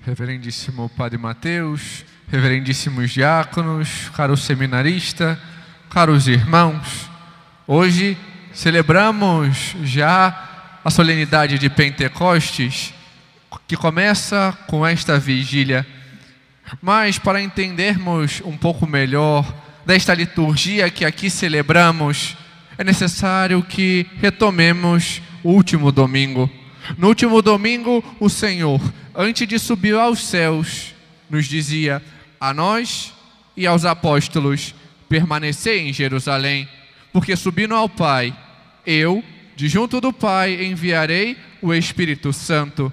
Reverendíssimo Padre Mateus, reverendíssimos diáconos, caro seminarista, caros irmãos, hoje celebramos já a solenidade de Pentecostes, que começa com esta vigília. Mas para entendermos um pouco melhor desta liturgia que aqui celebramos, é necessário que retomemos o último domingo. No último domingo, o Senhor, antes de subir aos céus, nos dizia a nós e aos apóstolos: permanecei em Jerusalém, porque subindo ao Pai, eu, de junto do Pai, enviarei o Espírito Santo.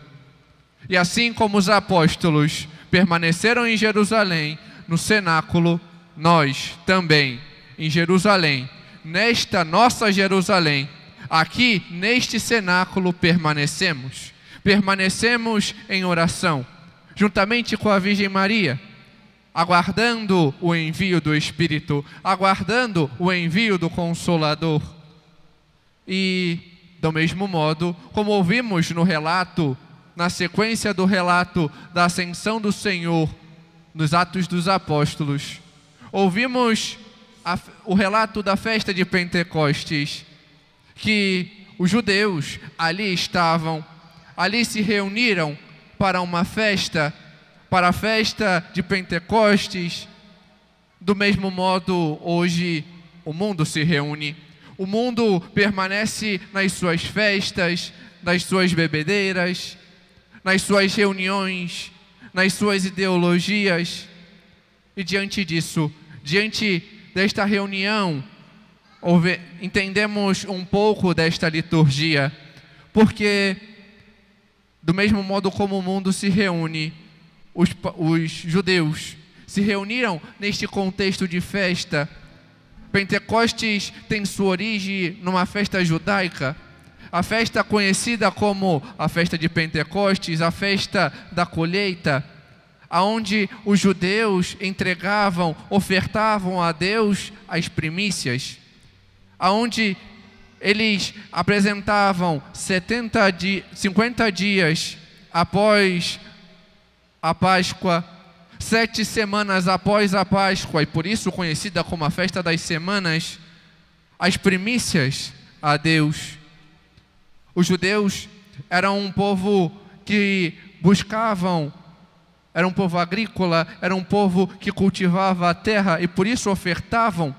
E assim como os apóstolos permaneceram em Jerusalém, no cenáculo, nós também, em Jerusalém, nesta nossa Jerusalém, aqui neste cenáculo permanecemos. Permanecemos em oração, juntamente com a Virgem Maria, aguardando o envio do Espírito, aguardando o envio do Consolador. E, do mesmo modo, como ouvimos no relato, na sequência do relato da ascensão do Senhor, nos Atos dos Apóstolos, ouvimos o relato da festa de Pentecostes, que os judeus ali estavam, ali se reuniram para uma festa, para a festa de Pentecostes. Do mesmo modo, hoje o mundo se reúne. O mundo permanece nas suas festas, nas suas bebedeiras, nas suas reuniões, nas suas ideologias. E diante disso, diante desta reunião, entendemos um pouco desta liturgia, porque do mesmo modo como o mundo se reúne, os judeus se reuniram neste contexto de festa. Pentecostes tem sua origem numa festa judaica, a festa conhecida como a festa de Pentecostes, a festa da colheita, aonde os judeus entregavam, ofertavam a Deus as primícias, aonde eles apresentavam 50 dias após a Páscoa, 7 semanas após a Páscoa, e por isso conhecida como a festa das semanas, as primícias a Deus. Os judeus eram um povo que buscavam, era um povo agrícola, era um povo que cultivava a terra e por isso ofertavam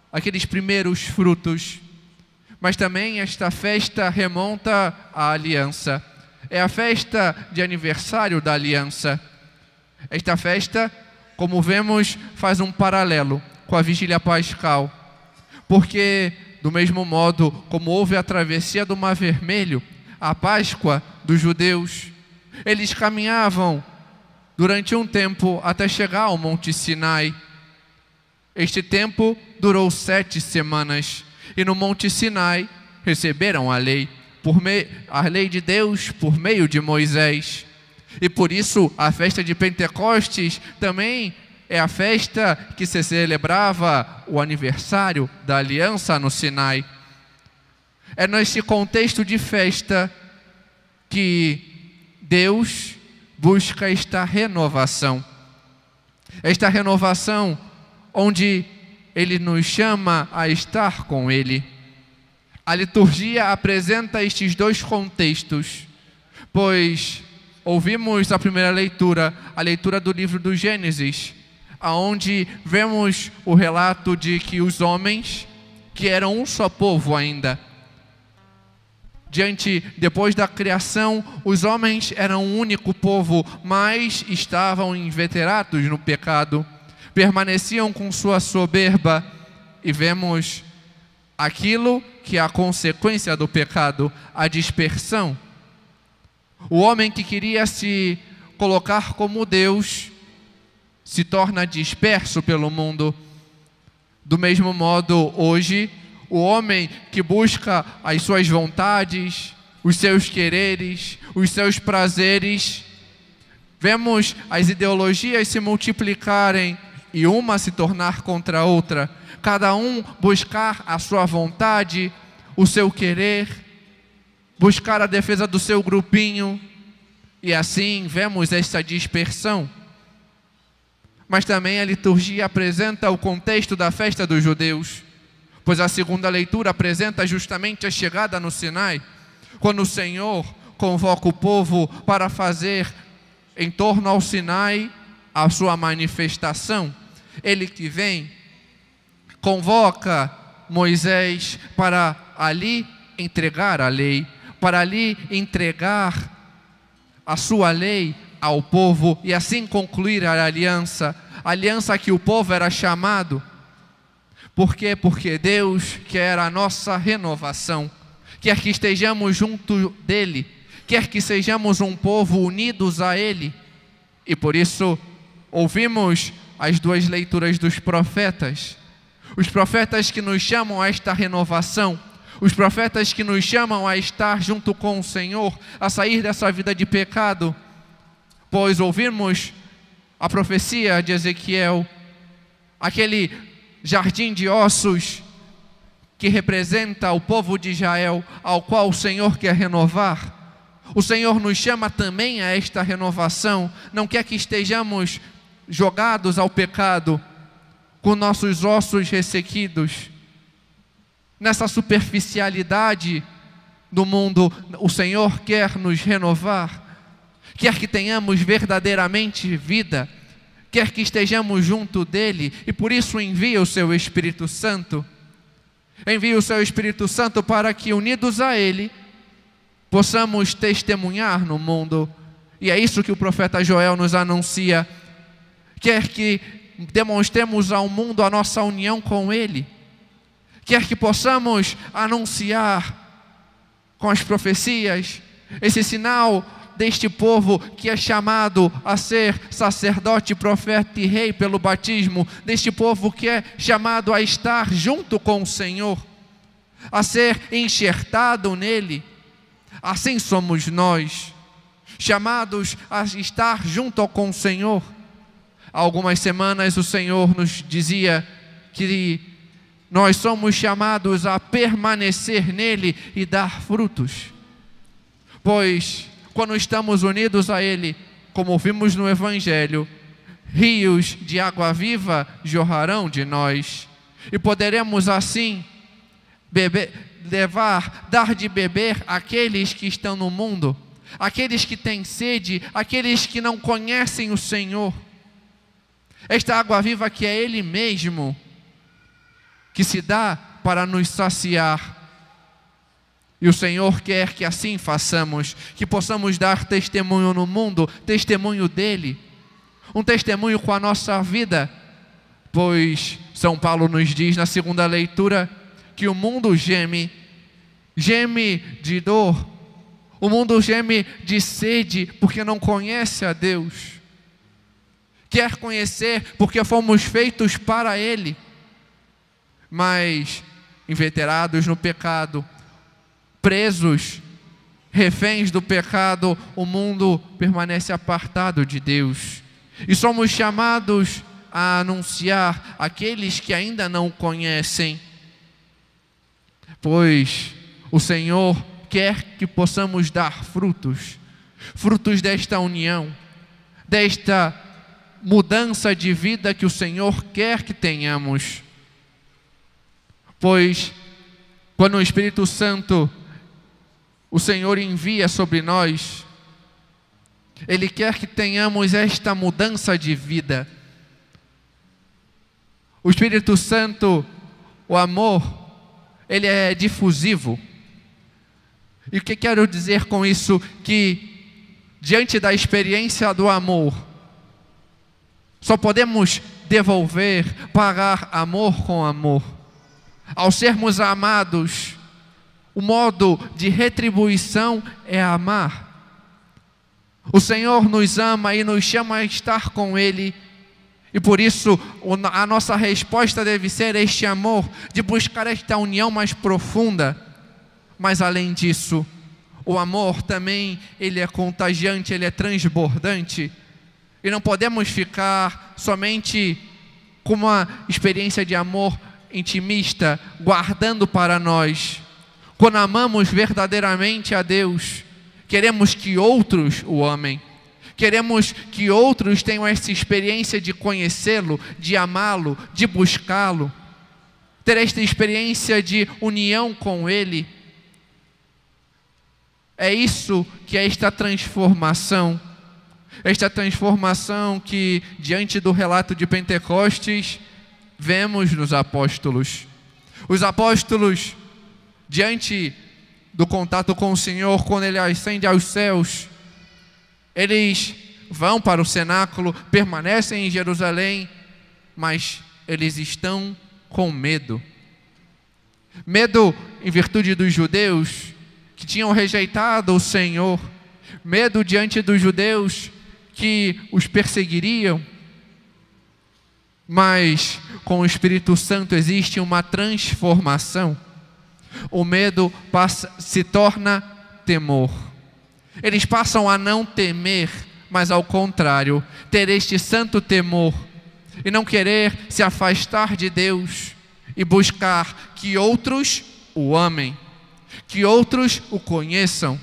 aqueles primeiros frutos. Mas também esta festa remonta à aliança. É a festa de aniversário da aliança. Esta festa, como vemos, faz um paralelo com a vigília pascal. Porque, do mesmo modo como houve a travessia do Mar Vermelho, a Páscoa dos judeus, eles caminhavam durante um tempo até chegar ao Monte Sinai. Este tempo durou 7 semanas. E no Monte Sinai receberam a lei de Deus por meio de Moisés. E por isso a festa de Pentecostes também é a festa que se celebrava o aniversário da aliança no Sinai. É nesse contexto de festa que Deus busca esta renovação. Esta renovação onde Ele nos chama a estar com Ele. A liturgia apresenta estes dois contextos, pois ouvimos a primeira leitura, a leitura do livro do Gênesis, aonde vemos o relato de que os homens, que eram um só povo ainda, depois da criação, os homens eram um único povo, mas estavam inveterados no pecado, permaneciam com sua soberba, e vemos aquilo que é a consequência do pecado, a dispersão. O homem que queria se colocar como Deus se torna disperso pelo mundo. Do mesmo modo, hoje, o homem que busca as suas vontades, os seus quereres, os seus prazeres, vemos as ideologias se multiplicarem e uma se tornar contra a outra. Cada um buscar a sua vontade, o seu querer, buscar a defesa do seu grupinho, E assim vemos essa dispersão. Mas também a liturgia apresenta o contexto da festa dos judeus, pois a segunda leitura apresenta justamente a chegada no Sinai, quando o Senhor convoca o povo para fazer em torno ao Sinai a sua manifestação. Ele que vem, convoca Moisés para ali entregar a lei, para ali entregar a sua lei ao povo e assim concluir a aliança que o povo era chamado. Por quê? Porque Deus quer a nossa renovação, quer que estejamos junto dEle, quer que sejamos um povo unidos a Ele. E por isso ouvimos as duas leituras dos profetas, os profetas que nos chamam a esta renovação, os profetas que nos chamam a estar junto com o Senhor, a sair dessa vida de pecado. Pois ouvimos a profecia de Ezequiel, aquele jardim de ossos que representa o povo de Israel, ao qual o Senhor quer renovar. O Senhor nos chama também a esta renovação, não quer que estejamos jogados ao pecado, com nossos ossos ressequidos, nessa superficialidade do mundo. O Senhor quer nos renovar, quer que tenhamos verdadeiramente vida, quer que estejamos junto dEle, e por isso envia o seu Espírito Santo. Envia o seu Espírito Santo para que, unidos a Ele, possamos testemunhar no mundo. E é isso que o profeta Joel nos anuncia. Quer que demonstremos ao mundo a nossa união com Ele, quer que possamos anunciar com as profecias esse sinal deste povo que é chamado a ser sacerdote, profeta e rei pelo batismo, deste povo que é chamado a estar junto com o Senhor, a ser enxertado nele. Assim somos nós, chamados a estar junto com o Senhor. Há algumas semanas o Senhor nos dizia que nós somos chamados a permanecer nele e dar frutos. Pois quando estamos unidos a Ele, como ouvimos no Evangelho, rios de água viva jorrarão de nós. E poderemos assim dar de beber àqueles que estão no mundo, àqueles que têm sede, àqueles que não conhecem o Senhor. Esta água viva que é Ele mesmo, que se dá para nos saciar. E o Senhor quer que assim façamos, que possamos dar testemunho no mundo, testemunho dEle, um testemunho com a nossa vida, pois São Paulo nos diz na segunda leitura que o mundo geme de dor, o mundo geme de sede porque não conhece a Deus. Quer conhecer porque fomos feitos para Ele, mas inveterados no pecado, presos, reféns do pecado, o mundo permanece apartado de Deus. E somos chamados a anunciar àqueles que ainda não o conhecem, pois o Senhor quer que possamos dar frutos desta união, desta mudança de vida que o Senhor quer que tenhamos. Pois quando o Espírito Santo o Senhor envia sobre nós, Ele quer que tenhamos esta mudança de vida. O Espírito Santo, o amor, ele é difusivo. E o que quero dizer com isso? Que diante da experiência do amor, só podemos devolver, pagar amor com amor. Ao sermos amados, o modo de retribuição é amar. O Senhor nos ama e nos chama a estar com Ele. E por isso a nossa resposta deve ser este amor, de buscar esta união mais profunda. Mas além disso, o amor também, ele é contagiante, ele é transbordante. E não podemos ficar somente com uma experiência de amor intimista, guardando para nós. Quando amamos verdadeiramente a Deus, Queremos que outros o amem. Queremos que outros tenham essa experiência de conhecê-lo, de amá-lo, de buscá-lo. Ter esta experiência de união com Ele. É isso que é esta transformação. Esta transformação que, diante do relato de Pentecostes, vemos nos apóstolos. Os apóstolos, diante do contato com o Senhor, quando Ele ascende aos céus, eles vão para o cenáculo, permanecem em Jerusalém, mas eles estão com medo. Medo em virtude dos judeus que tinham rejeitado o Senhor. Medo diante dos judeus que os perseguiriam. Mas com o Espírito Santo existe uma transformação. O medo se torna temor. Eles passam a não temer, mas ao contrário, ter este santo temor e não querer se afastar de Deus e buscar que outros o amem, que outros o conheçam.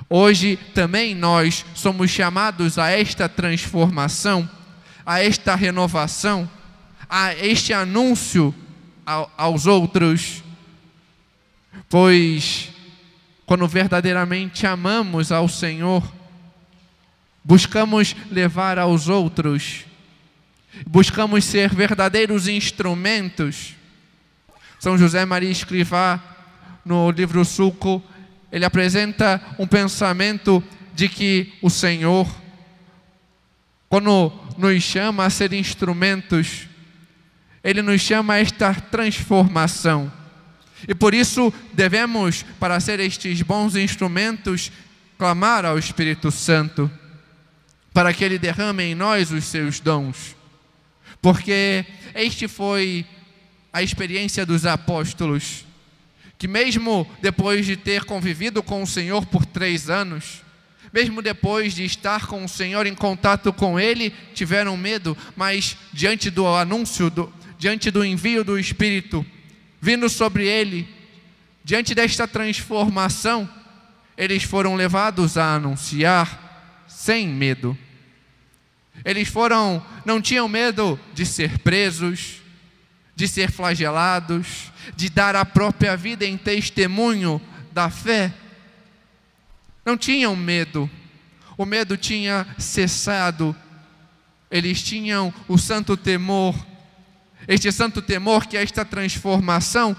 Hoje também nós somos chamados a esta transformação, a esta renovação, a este anúncio aos outros, pois quando verdadeiramente amamos ao Senhor, buscamos levar aos outros, buscamos ser verdadeiros instrumentos. São José Maria Escrivá, no livro Sulco, ele apresenta um pensamento de que o Senhor, quando nos chama a ser instrumentos, Ele nos chama a esta transformação. E por isso devemos, para ser estes bons instrumentos, clamar ao Espírito Santo, para que Ele derrame em nós os seus dons. Porque este foi a experiência dos apóstolos, que mesmo depois de ter convivido com o Senhor por 3 anos, mesmo depois de estar com o Senhor em contato com Ele, tiveram medo, mas diante do anúncio, diante do envio do Espírito, vindo sobre ele, diante desta transformação, eles foram levados a anunciar sem medo. Eles não tinham medo de ser presos, de ser flagelados, de dar a própria vida em testemunho da fé. Não tinham medo. O medo tinha cessado. Eles tinham o santo temor. Este santo temor que é esta transformação,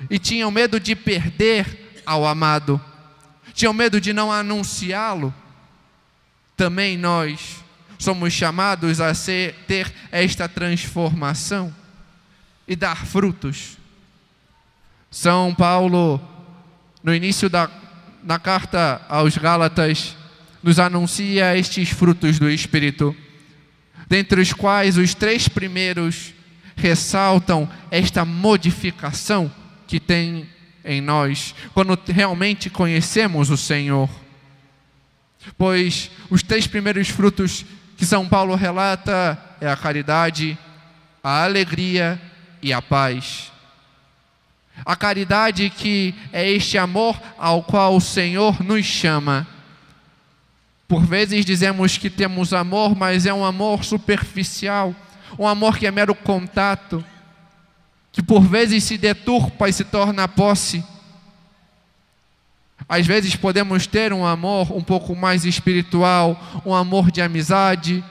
e tinham medo de perder ao amado, tinham medo de não anunciá-lo. Também nós somos chamados a ter esta transformação e dar frutos. São Paulo, no início da carta aos Gálatas, nos anuncia estes frutos do Espírito, dentre os quais os 3 primeiros ressaltam esta modificação que tem em nós, quando realmente conhecemos o Senhor. Pois os 3 primeiros frutos que São Paulo relata é a caridade, a alegria e a paz. A caridade, que é este amor ao qual o Senhor nos chama. Por vezes dizemos que temos amor, mas é um amor superficial, um amor que é mero contato, que por vezes se deturpa e se torna posse. Às vezes podemos ter um amor um pouco mais espiritual, um amor de amizade,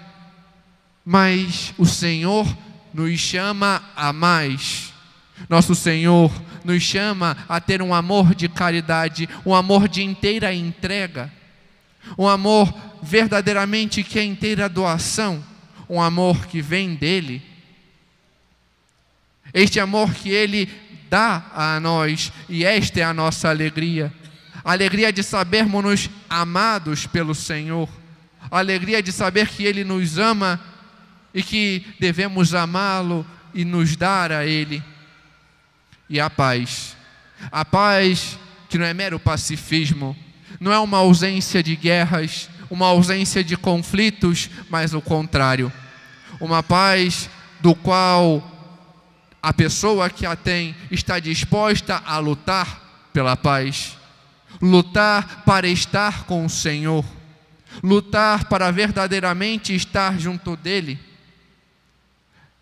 mas o Senhor nos chama a mais. Nosso Senhor nos chama a ter um amor de caridade, um amor de inteira entrega, um amor verdadeiramente que é inteira doação, um amor que vem dEle. Este amor que Ele dá a nós, e esta é a nossa alegria. A alegria de sabermos-nos amados pelo Senhor. A alegria de saber que Ele nos ama e que devemos amá-lo e nos dar a Ele. E a paz que não é mero pacifismo, não é uma ausência de guerras, uma ausência de conflitos, mas o contrário. Uma paz do qual a pessoa que a tem está disposta a lutar pela paz. lutar para estar com o Senhor, lutar para verdadeiramente estar junto dEle.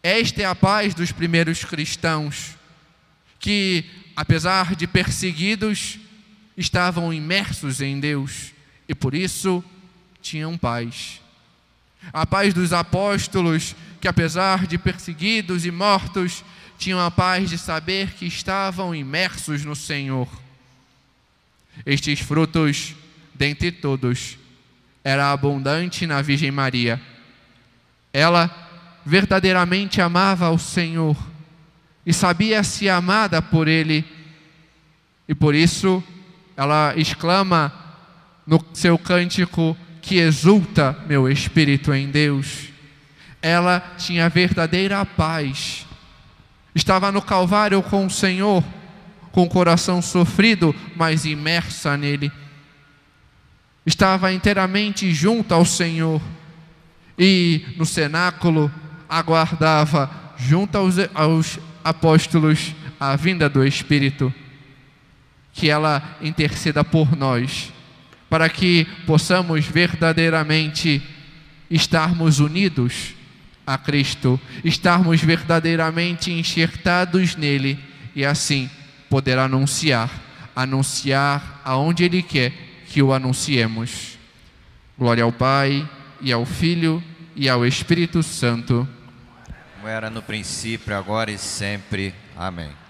Esta é a paz dos primeiros cristãos, que, apesar de perseguidos, estavam imersos em Deus e por isso tinham paz. A paz dos apóstolos, que apesar de perseguidos e mortos, tinham a paz de saber que estavam imersos no Senhor. Estes frutos, dentre todos, era abundante na Virgem Maria. Ela verdadeiramente amava ao Senhor e sabia-se amada por Ele, e por isso ela exclama no seu cântico que exulta meu espírito em Deus. Ela tinha verdadeira paz. Estava no Calvário com o Senhor, com o coração sofrido, mas imersa nele. Estava inteiramente junto ao Senhor e no cenáculo aguardava junto aos apóstolos a vinda do Espírito. Que ela interceda por nós, para que possamos verdadeiramente estarmos unidos a Cristo, estarmos verdadeiramente enxertados nele e assim poder anunciar aonde Ele quer que o anunciemos. Glória ao Pai, e ao Filho, e ao Espírito Santo. Como era no princípio, agora e sempre. Amém.